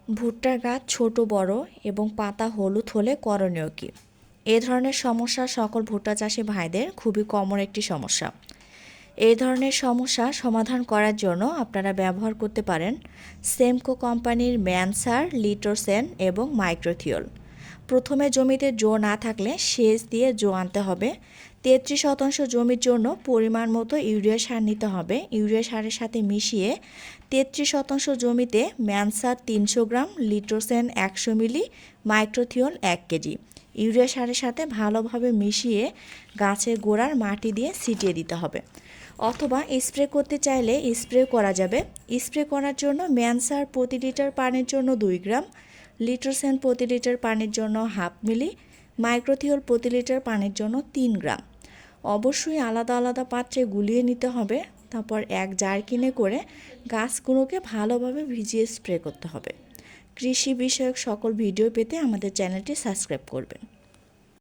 ভুট্টার গাছ ছোট বড় এবং পাতা হলুদ হলে করণীয় কী? এ ধরনের সমস্যা সকল ভুট্টা চাষি ভাইদের খুবই কমন একটি সমস্যা। এই ধরনের সমস্যা সমাধান করার জন্য আপনারা ব্যবহার করতে পারেন সেমকো কোম্পানির ম্যানসার, লিটোসেন এবং মাইক্রোথিওল। প্রথমে জমিতে জো না থাকলে সেচ দিয়ে জো আনতে হবে। 33% জমির জন্য পরিমাণ মতো ইউরিয়া সার নিতে হবে। ইউরিয়া সারের সাথে মিশিয়ে 33% জমিতে ম্যানসার 300 গ্রাম, লিটোসেন 100 মিলি, মাইক্রোথিওল 1 কেজি ইউরিয়া সারের সাথে ভালোভাবে মিশিয়ে গাছের গোড়ার মাটি দিয়ে ছিটিয়ে দিতে হবে। অথবা স্প্রে করতে চাইলে স্প্রে করা যাবে। স্প্রে করার জন্য ম্যানসার প্রতি লিটার পানির জন্য 2 গ্রাম, লিটোসেন প্রতি লিটার পানির জন্য 1/2 মিলি, মাইক্রোথিওল প্রতি লিটার পানির জন্য 3 গ্রাম। অবশ্যই আলাদা আলাদা পাত্রে গুলিয়ে নিতে হবে। তারপর এক জারকিনে করে গাছগুলোকে ভালোভাবে ভিজিয়ে স্প্রে করতে হবে। কৃষি বিষয়ক সকল ভিডিও পেতে আমাদের চ্যানেলটি সাবস্ক্রাইব করবেন।